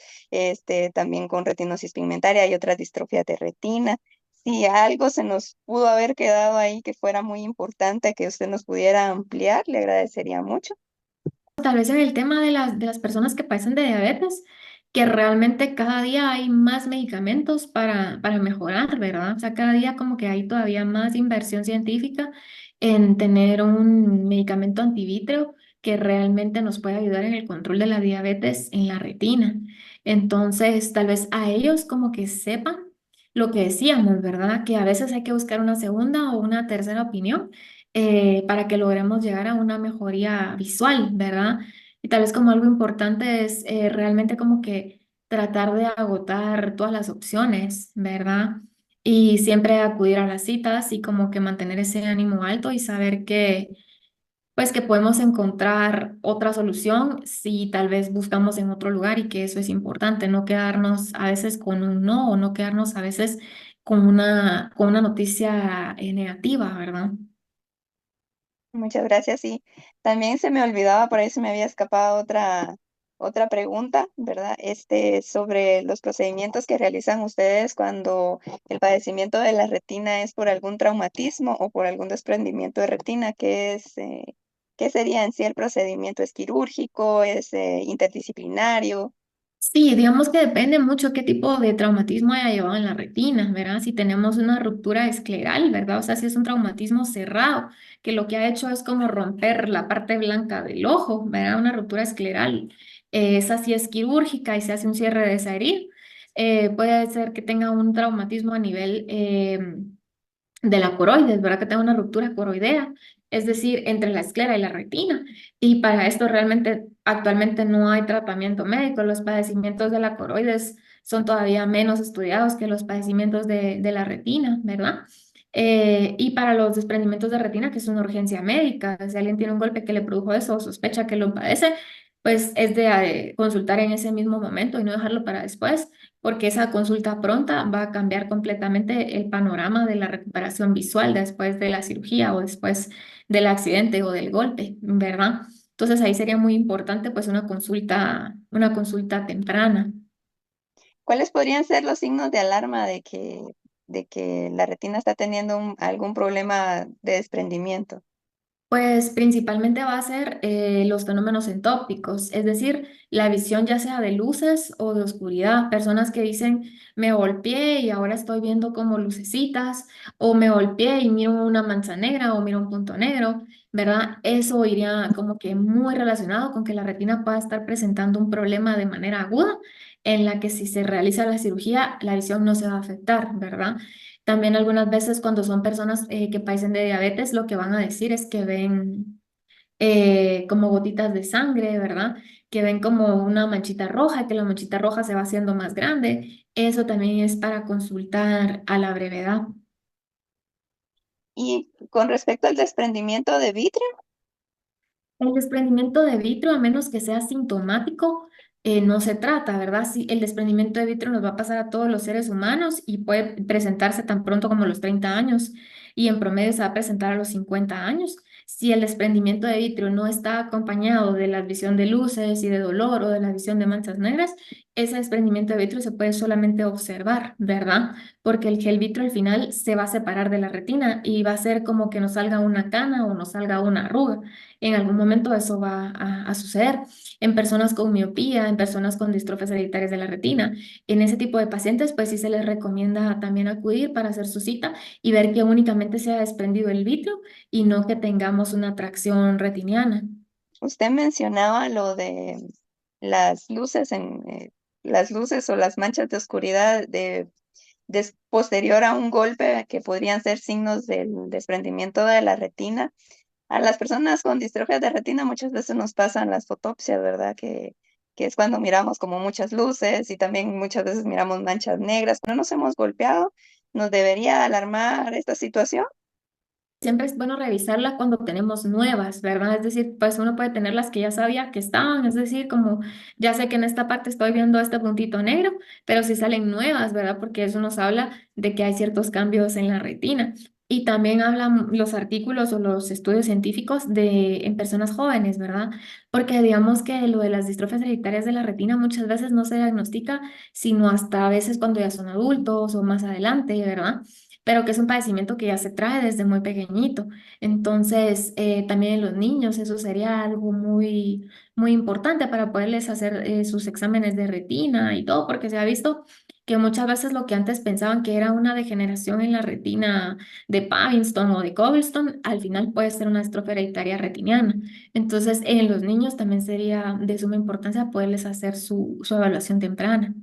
Speaker 2: también con retinosis pigmentaria y otras distrofias de retina. Si algo se nos pudo haber quedado ahí que fuera muy importante que usted nos pudiera ampliar, le agradecería mucho.
Speaker 3: Tal vez en el tema de las personas que padecen de diabetes, que realmente cada día hay más medicamentos para mejorar, ¿verdad? O sea, cada día como que hay todavía más inversión científica en tener un medicamento antivítreo que realmente nos puede ayudar en el control de la diabetes en la retina. Entonces, tal vez a ellos como que sepan lo que decíamos, ¿verdad? Que a veces hay que buscar una segunda o una tercera opinión para que logremos llegar a una mejoría visual, ¿verdad? Y tal vez como algo importante es realmente como que tratar de agotar todas las opciones, ¿verdad? Y siempre acudir a las citas y como que mantener ese ánimo alto y saber que, pues que podemos encontrar otra solución si tal vez buscamos en otro lugar y que eso es importante, no quedarnos a veces con un no o no quedarnos a veces con una noticia negativa, ¿verdad?
Speaker 2: Muchas gracias. Y también se me olvidaba, por ahí se me había escapado otra pregunta, ¿verdad? Sobre los procedimientos que realizan ustedes cuando el padecimiento de la retina es por algún traumatismo o por algún desprendimiento de retina. ¿Qué sería en sí el procedimiento? ¿Es quirúrgico? ¿Es interdisciplinario?
Speaker 3: Sí, digamos que depende mucho qué tipo de traumatismo haya llevado en la retina, ¿verdad? Si tenemos una ruptura escleral, ¿verdad? O sea, si es un traumatismo cerrado, que lo que ha hecho es como romper la parte blanca del ojo, ¿verdad? Una ruptura escleral. esa sí es quirúrgica y se hace un cierre de esa herida. Puede ser que tenga un traumatismo a nivel de la coroides, ¿verdad? Que tenga una ruptura coroidea, es decir, entre la esclera y la retina. Y para esto realmente actualmente no hay tratamiento médico. Los padecimientos de la coroides son todavía menos estudiados que los padecimientos de la retina, ¿verdad? Y para los desprendimientos de retina, que es una urgencia médica, si alguien tiene un golpe que le produjo eso o sospecha que lo padece, pues es de consultar en ese mismo momento y no dejarlo para después, porque esa consulta pronta va a cambiar completamente el panorama de la recuperación visual después de la cirugía o después del accidente o del golpe, ¿verdad? Entonces ahí sería muy importante pues una consulta temprana.
Speaker 2: ¿Cuáles podrían ser los signos de alarma de que la retina está teniendo algún problema de desprendimiento?
Speaker 3: Pues principalmente va a ser los fenómenos entópicos, es decir, la visión ya sea de luces o de oscuridad. Personas que dicen, me golpeé y ahora estoy viendo como lucecitas, o me golpeé y miro una mancha negra o miro un punto negro, ¿verdad? Eso iría como que muy relacionado con que la retina pueda estar presentando un problema de manera aguda, en la que si se realiza la cirugía, la visión no se va a afectar, ¿verdad? También algunas veces cuando son personas que padecen de diabetes, lo que van a decir es que ven como gotitas de sangre, ¿verdad? Que ven como una manchita roja, que la manchita roja se va haciendo más grande. Eso también es para consultar a la brevedad.
Speaker 2: Y con respecto al desprendimiento de vitrio,
Speaker 3: El desprendimiento de vitrio, a menos que sea sintomático, no se trata, ¿verdad? Sí, el desprendimiento de vitrio nos va a pasar a todos los seres humanos y puede presentarse tan pronto como a los 30 años y en promedio se va a presentar a los 50 años. Si el desprendimiento de vitrio no está acompañado de la visión de luces y de dolor o de la visión de manchas negras, ese desprendimiento de vitrio se puede solamente observar, ¿verdad? Porque el gel vitrio al final se va a separar de la retina y va a ser como que nos salga una cana o nos salga una arruga. En algún momento eso va a suceder en personas con miopía, en personas con distrofias hereditarias de la retina. En ese tipo de pacientes, pues sí se les recomienda también acudir para hacer su cita y ver que únicamente se ha desprendido el vitrio y no que tengamos una tracción retiniana.
Speaker 2: usted mencionaba lo de las luces las luces o las manchas de oscuridad posterior a un golpe que podrían ser signos del desprendimiento de la retina. A las personas con distrofia de retina muchas veces nos pasan las fotopsias, ¿verdad? Que es cuando miramos como muchas luces y también muchas veces miramos manchas negras. No nos hemos golpeado. ¿Nos debería alarmar esta situación?
Speaker 3: Siempre es bueno revisarla cuando tenemos nuevas, ¿verdad? Es decir, pues uno puede tener las que ya sabía que estaban, es decir, como ya sé que en esta parte estoy viendo este puntito negro, pero si salen nuevas, ¿verdad? Porque eso nos habla de que hay ciertos cambios en la retina. Y también hablan los artículos o los estudios científicos en personas jóvenes, ¿verdad? Porque digamos que lo de las distrofias hereditarias de la retina muchas veces no se diagnostica, sino hasta a veces cuando ya son adultos o más adelante, ¿verdad? Pero que es un padecimiento que ya se trae desde muy pequeñito. Entonces, también en los niños eso sería algo muy, muy importante para poderles hacer sus exámenes de retina y todo, porque se ha visto que muchas veces lo que antes pensaban que era una degeneración en la retina de Paddington o de Cobblestone, al final puede ser una distrofia hereditaria retiniana. Entonces, en los niños también sería de suma importancia poderles hacer su evaluación temprana.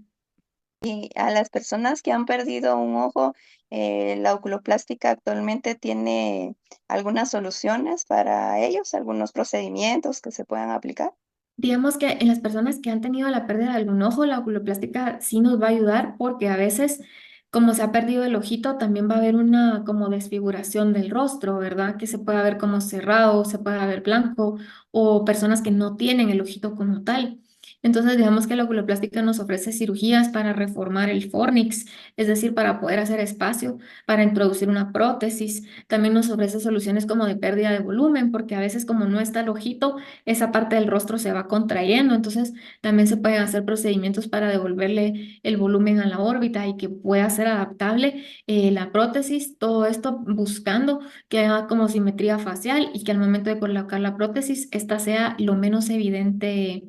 Speaker 2: Y a las personas que han perdido un ojo, la oculoplástica actualmente tiene algunas soluciones para ellos, algunos procedimientos que se puedan aplicar.
Speaker 3: Digamos que en las personas que han tenido la pérdida de algún ojo, la oculoplástica sí nos va a ayudar porque a veces, como se ha perdido el ojito, también va a haber una como desfiguración del rostro, ¿verdad? Que se puede ver como cerrado, se puede ver blanco, o personas que no tienen el ojito como tal. Entonces, digamos que la oculoplástica nos ofrece cirugías para reformar el fornix, es decir, para poder hacer espacio, para introducir una prótesis. También nos ofrece soluciones como de pérdida de volumen, porque a veces como no está el ojito, esa parte del rostro se va contrayendo, entonces también se pueden hacer procedimientos para devolverle el volumen a la órbita y que pueda ser adaptable la prótesis, todo esto buscando que haga como simetría facial y que al momento de colocar la prótesis, esta sea lo menos evidente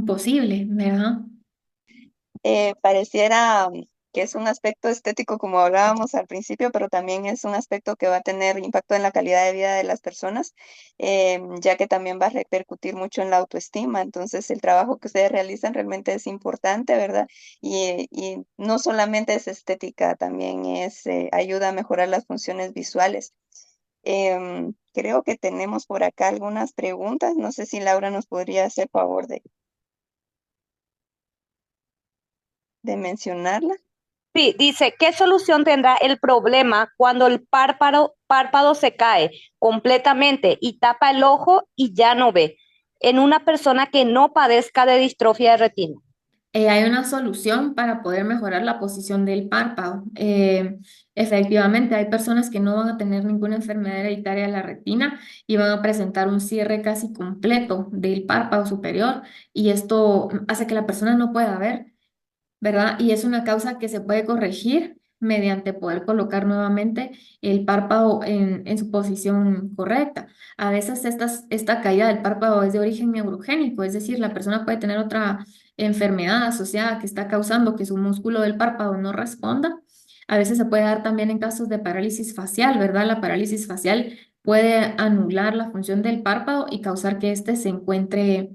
Speaker 3: posible, ¿verdad?
Speaker 2: Pareciera que es un aspecto estético como hablábamos al principio, pero también es un aspecto que va a tener impacto en la calidad de vida de las personas, ya que también va a repercutir mucho en la autoestima. Entonces, el trabajo que ustedes realizan realmente es importante, ¿verdad? Y no solamente es estética, también es, ayuda a mejorar las funciones visuales. Creo que tenemos por acá algunas preguntas. No sé si Laura nos podría hacer favor de mencionarla.
Speaker 4: Sí, dice, ¿qué solución tendrá el problema cuando el párpado se cae completamente y tapa el ojo y ya no ve en una persona que no padezca de distrofia de retina?
Speaker 3: Hay una solución para poder mejorar la posición del párpado. Efectivamente, hay personas que no van a tener ninguna enfermedad hereditaria de la retina y van a presentar un cierre casi completo del párpado superior y esto hace que la persona no pueda ver. ¿Verdad? Y es una causa que se puede corregir mediante poder colocar nuevamente el párpado en su posición correcta. A veces esta caída del párpado es de origen neurogénico, es decir, la persona puede tener otra enfermedad asociada que está causando que su músculo del párpado no responda. A veces se puede dar también en casos de parálisis facial, ¿verdad? La parálisis facial puede anular la función del párpado y causar que éste se encuentre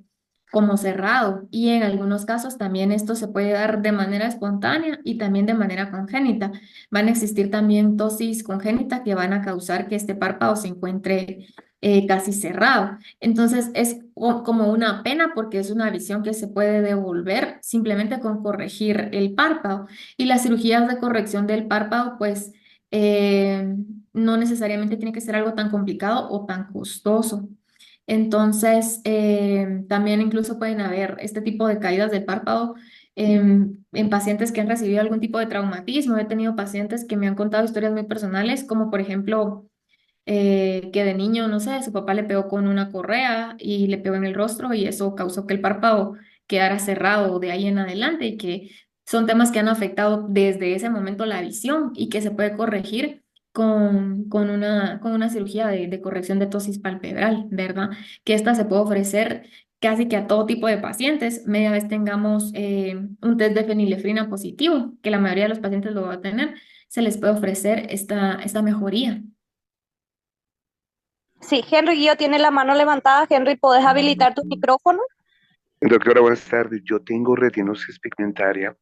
Speaker 3: como cerrado y en algunos casos también esto se puede dar de manera espontánea y también de manera congénita. Van a existir también tosis congénitas que van a causar que este párpado se encuentre casi cerrado. Entonces es como una pena porque es una visión que se puede devolver simplemente con corregir el párpado. Y las cirugías de corrección del párpado pues no necesariamente tiene que ser algo tan complicado o tan costoso. Entonces, también incluso pueden haber este tipo de caídas del párpado en pacientes que han recibido algún tipo de traumatismo. He tenido pacientes que me han contado historias muy personales, como por ejemplo que de niño, no sé, su papá le pegó con una correa y le pegó en el rostro y eso causó que el párpado quedara cerrado de ahí en adelante y que son temas que han afectado desde ese momento la visión y que se puede corregir con una cirugía de corrección de tosis palpebral, ¿verdad? Que esta se puede ofrecer casi que a todo tipo de pacientes, media vez tengamos un test de fenilefrina positivo, que la mayoría de los pacientes lo va a tener, se les puede ofrecer esta mejoría.
Speaker 4: Sí, Henry Guillo tiene la mano levantada. Henry, ¿podés habilitar tu micrófono?
Speaker 5: Doctora, buenas tardes. Yo tengo retinosis pigmentaria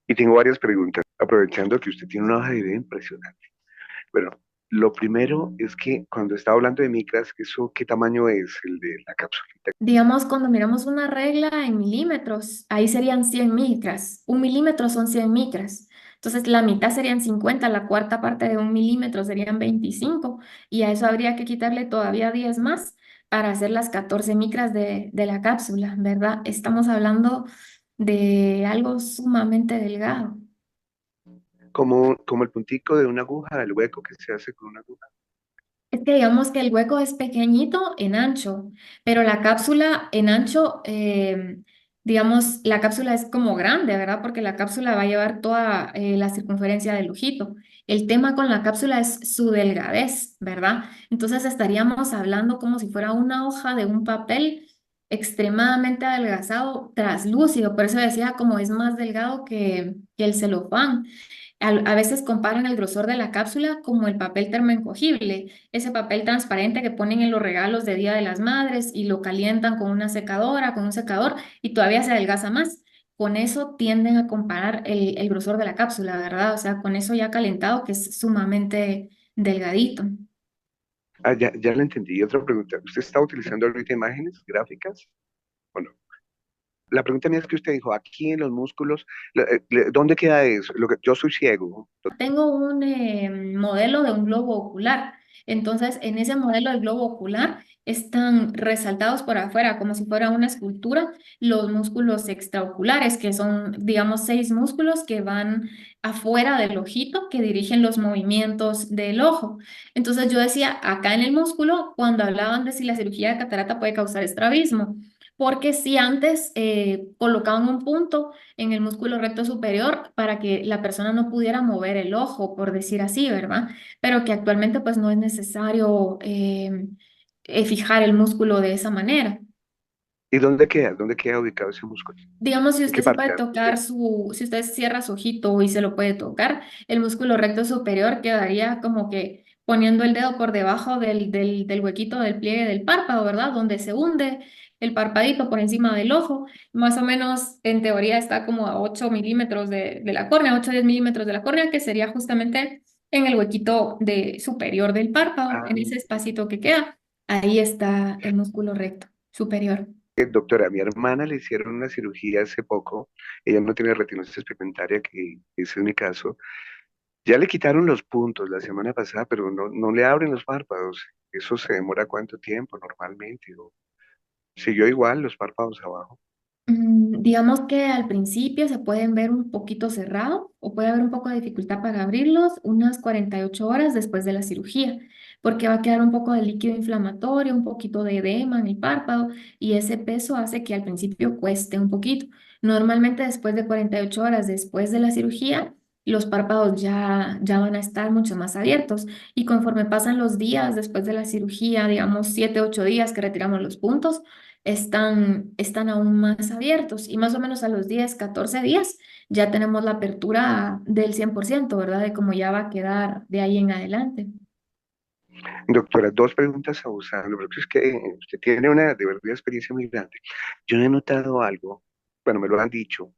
Speaker 5: y tengo varias preguntas, aprovechando que usted tiene una hoja de vida impresionante. Bueno, lo primero es que cuando estaba hablando de micras, ¿eso qué tamaño es el de la capsulita?
Speaker 3: Digamos, cuando miramos una regla en milímetros, ahí serían 100 micras. Un milímetro son 100 micras. Entonces, la mitad serían 50, la cuarta parte de un milímetro serían 25, y a eso habría que quitarle todavía 10 más para hacer las 14 micras de la cápsula, ¿verdad? Estamos hablando de algo sumamente delgado.
Speaker 5: Como el puntico de una aguja, el hueco que se hace con una aguja.
Speaker 3: Es que digamos que el hueco es pequeñito en ancho, pero la cápsula en ancho, digamos, la cápsula es como grande, ¿verdad? Porque la cápsula va a llevar toda la circunferencia del ojito. El tema con la cápsula es su delgadez, ¿verdad? Entonces estaríamos hablando como si fuera una hoja de un papel extremadamente adelgazado, traslúcido. Por eso decía como es más delgado que el celofán. A veces comparan el grosor de la cápsula como el papel termoencogible, ese papel transparente que ponen en los regalos de Día de las Madres y lo calientan con una secadora, con un secador y todavía se adelgaza más. Con eso tienden a comparar el grosor de la cápsula, ¿verdad? O sea, con eso ya calentado que es sumamente delgadito.
Speaker 5: Ah, ya lo entendí. Y otra pregunta, ¿usted está utilizando ahorita imágenes gráficas o no? La pregunta mía es que usted dijo, aquí en los músculos, ¿dónde queda eso? Yo soy ciego.
Speaker 3: Tengo un modelo de un globo ocular. Entonces, en ese modelo del globo ocular están resaltados por afuera, como si fuera una escultura, los músculos extraoculares, que son, digamos, 6 músculos que van afuera del ojito, que dirigen los movimientos del ojo. Entonces, yo decía, acá en el músculo, cuando hablaban de si la cirugía de catarata puede causar estrabismo, porque si antes colocaban un punto en el músculo recto superior para que la persona no pudiera mover el ojo, por decir así, ¿verdad? Pero que actualmente pues no es necesario fijar el músculo de esa manera.
Speaker 5: ¿Y dónde queda? ¿Dónde queda ubicado ese músculo?
Speaker 3: Digamos, si
Speaker 5: ¿En qué
Speaker 3: usted se puede
Speaker 5: parte?
Speaker 3: tocar si usted cierra su ojito y se lo puede tocar, el músculo recto superior quedaría como que poniendo el dedo por debajo del huequito del pliegue del párpado, ¿verdad? Donde se hunde el parpadito por encima del ojo. Más o menos, en teoría, está como a 8 milímetros de la córnea, 8 o 10 milímetros de la córnea, que sería justamente en el huequito superior del párpado,
Speaker 5: Ah,
Speaker 3: en ese espacito que queda. Ahí está el músculo recto superior.
Speaker 5: doctora, a mi hermana le hicieron una cirugía hace poco. Ella no tiene retinosis pigmentaria, que ese es mi caso. Ya le quitaron los puntos la semana pasada, pero no le abren los párpados. ¿Eso se demora cuánto tiempo normalmente? ¿O siguió igual los párpados abajo?
Speaker 3: Digamos que al principio se pueden ver un poquito cerrado o puede haber un poco de dificultad para abrirlos unas 48 horas después de la cirugía, porque va a quedar un poco de líquido inflamatorio, un poquito de edema en el párpado y ese peso hace que al principio cueste un poquito. Normalmente después de 48 horas después de la cirugía, los párpados ya van a estar mucho más abiertos y conforme pasan los días después de la cirugía, digamos 7, 8 días que retiramos los puntos, están aún más abiertos y más o menos a los 10 14 días ya tenemos la apertura del 100%, ¿verdad? De cómo ya va a quedar de ahí en adelante.
Speaker 5: Doctora, dos preguntas abusando, porque es que usted tiene una de verdad experiencia muy grande. Yo he notado algo, bueno, me lo han dicho,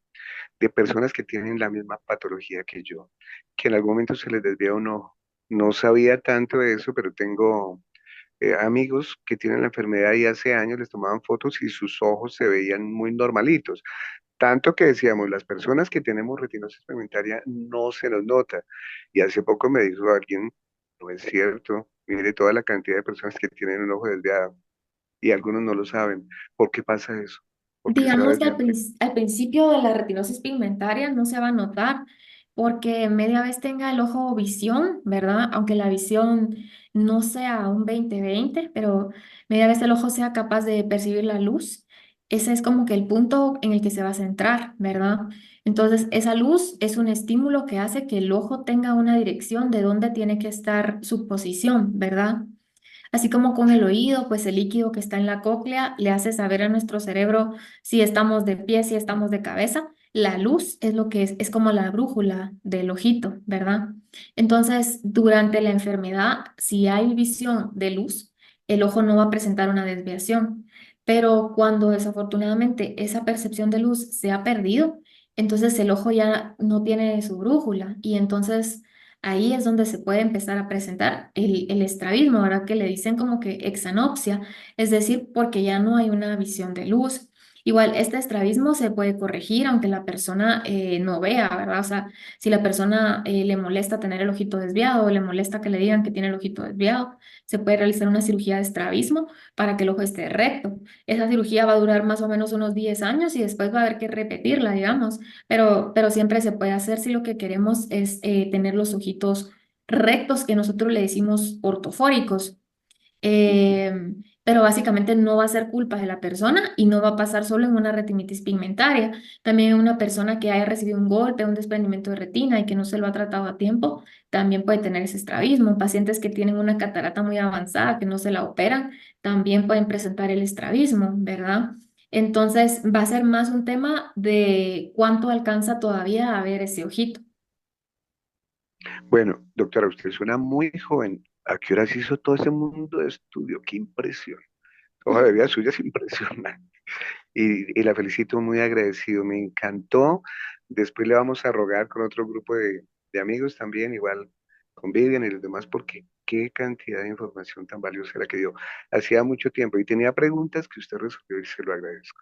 Speaker 5: de personas que tienen la misma patología que yo, que en algún momento se les desvía un ojo. No sabía tanto de eso, pero tengo amigos que tienen la enfermedad y hace años les tomaban fotos y sus ojos se veían muy normalitos. Tanto que decíamos, las personas que tenemos retinosis pigmentaria no se nos nota. Y hace poco me dijo alguien, no es cierto, mire toda la cantidad de personas que tienen un ojo desviado y algunos no lo saben. ¿Por qué pasa eso? ¿Por qué se va
Speaker 3: Digamos que
Speaker 5: desviando?
Speaker 3: al principio de la retinosis pigmentaria no se va a notar porque media vez tenga el ojo visión, ¿verdad? Aunque la visión no sea un 20/20, pero media vez el ojo sea capaz de percibir la luz, ese es como que el punto en el que se va a centrar, ¿verdad? Entonces, esa luz es un estímulo que hace que el ojo tenga una dirección de dónde tiene que estar su posición, ¿verdad? Así como con el oído, pues el líquido que está en la cóclea le hace saber a nuestro cerebro si estamos de pie, si estamos de cabeza. La luz es lo que es como la brújula del ojito, ¿verdad? Entonces, durante la enfermedad, si hay visión de luz, el ojo no va a presentar una desviación. Pero cuando desafortunadamente esa percepción de luz se ha perdido, entonces el ojo ya no tiene su brújula y entonces ahí es donde se puede empezar a presentar el estrabismo, ahora que le dicen como que exanopsia, es decir, porque ya no hay una visión de luz. Igual, este estrabismo se puede corregir aunque la persona no vea, ¿verdad? O sea, si la persona le molesta tener el ojito desviado o le molesta que le digan que tiene el ojito desviado, se puede realizar una cirugía de estrabismo para que el ojo esté recto. Esa cirugía va a durar más o menos unos 10 años y después va a haber que repetirla, digamos, pero siempre se puede hacer si lo que queremos es tener los ojitos rectos, que nosotros le decimos ortofóricos. Pero básicamente no va a ser culpa de la persona y no va a pasar solo en una retinitis pigmentaria. También una persona que haya recibido un golpe, un desprendimiento de retina y que no se lo ha tratado a tiempo, también puede tener ese estrabismo. Pacientes que tienen una catarata muy avanzada, que no se la operan, también pueden presentar el estrabismo, ¿verdad? Entonces va a ser más un tema de cuánto alcanza todavía a ver ese ojito.
Speaker 5: Bueno, doctora, usted suena muy joven. ¿A qué horas hizo todo ese mundo de estudio? ¡Qué impresión! La hoja de vida suya es impresionante. Y la felicito, muy agradecido. Me encantó. Después le vamos a rogar con otro grupo de amigos también, igual con Vivian y los demás, porque qué cantidad de información tan valiosa la que dio. Hacía mucho tiempo y tenía preguntas que usted resolvió y se lo agradezco.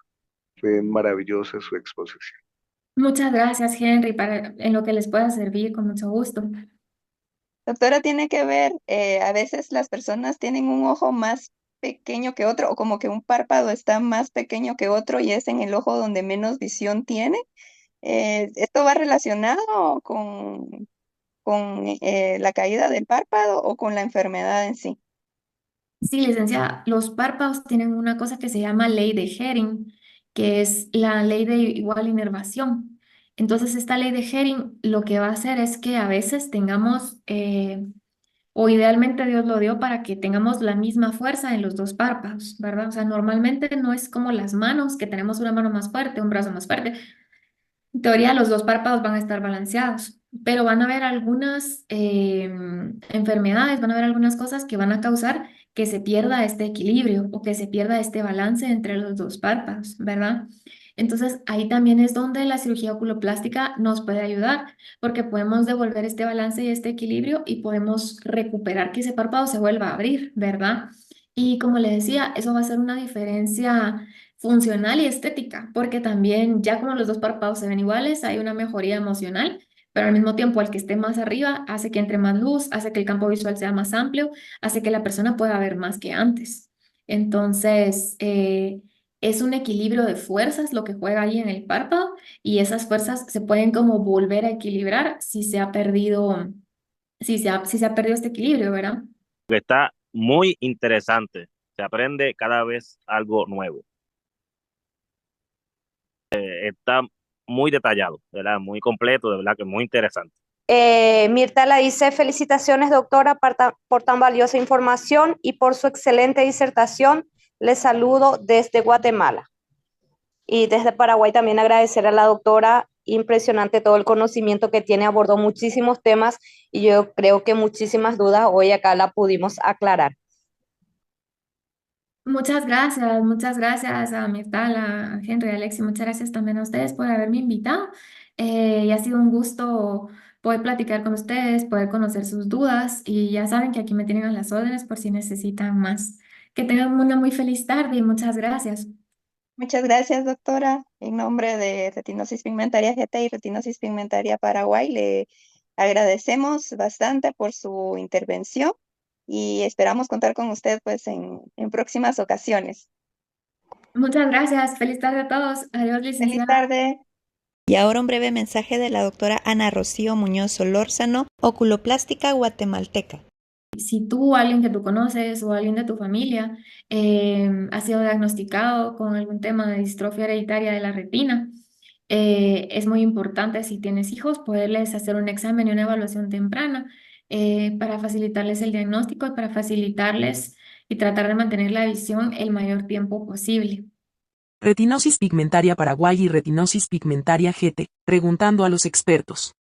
Speaker 5: Fue maravillosa su exposición.
Speaker 3: Muchas gracias, Henry, en lo que les pueda servir, con mucho gusto.
Speaker 2: Doctora, tiene que ver, a veces las personas tienen un ojo más pequeño que otro o como que un párpado está más pequeño que otro y es en el ojo donde menos visión tiene. ¿Esto va relacionado con la caída del párpado o con la enfermedad en sí?
Speaker 3: Sí, licenciada, los párpados tienen una cosa que se llama ley de Hering, que es la ley de igual inervación. Entonces, esta ley de Hering lo que va a hacer es que a veces tengamos o idealmente Dios lo dio para que tengamos la misma fuerza en los dos párpados, ¿verdad? O sea, normalmente no es como las manos, que tenemos una mano más fuerte, un brazo más fuerte. En teoría, los dos párpados van a estar balanceados, pero van a haber algunas enfermedades, van a haber algunas cosas que van a causar que se pierda este equilibrio o que se pierda este balance entre los dos párpados, ¿verdad? Entonces, ahí también es donde la cirugía oculoplástica nos puede ayudar, porque podemos devolver este balance y este equilibrio y podemos recuperar que ese párpado se vuelva a abrir, ¿verdad? Y como le decía, eso va a hacer una diferencia funcional y estética, porque también ya como los dos párpados se ven iguales, hay una mejoría emocional, pero al mismo tiempo el que esté más arriba hace que entre más luz, hace que el campo visual sea más amplio, hace que la persona pueda ver más que antes. Entonces, es un equilibrio de fuerzas lo que juega ahí en el párpado y esas fuerzas se pueden como volver a equilibrar si se ha perdido, si se ha perdido este equilibrio, ¿verdad?
Speaker 6: Que está muy interesante. Se aprende cada vez algo nuevo. Está muy detallado, ¿verdad? Muy completo, de verdad que muy interesante.
Speaker 4: Mirta la dice, felicitaciones doctora por tan valiosa información y por su excelente disertación. Les saludo desde Guatemala. Y desde Paraguay también agradecer a la doctora, impresionante todo el conocimiento que tiene, abordó muchísimos temas y yo creo que muchísimas dudas hoy acá la pudimos aclarar.
Speaker 3: Muchas gracias a Mirtal, a Henry, a Alexi, muchas gracias también a ustedes por haberme invitado. Y ha sido un gusto poder platicar con ustedes, poder conocer sus dudas y ya saben que aquí me tienen a las órdenes por si necesitan más. Que tengan una muy feliz tarde y muchas gracias.
Speaker 2: Muchas gracias, doctora. En nombre de Retinosis Pigmentaria GT y Retinosis Pigmentaria Paraguay, le agradecemos bastante por su intervención y esperamos contar con usted pues en próximas ocasiones.
Speaker 3: Muchas gracias. Feliz tarde a todos. Adiós,
Speaker 2: Feliz
Speaker 3: licenciada.
Speaker 2: tarde. Y ahora un breve mensaje de la doctora Ana Rocío Muñoz Solórzano, oculoplástica guatemalteca.
Speaker 3: Si tú, alguien que tú conoces o alguien de tu familia ha sido diagnosticado con algún tema de distrofia hereditaria de la retina, es muy importante si tienes hijos poderles hacer un examen y una evaluación temprana para facilitarles el diagnóstico y para facilitarles y tratar de mantener la visión el mayor tiempo posible.
Speaker 1: Retinosis pigmentaria Paraguay y retinosis pigmentaria GT, preguntando a los expertos.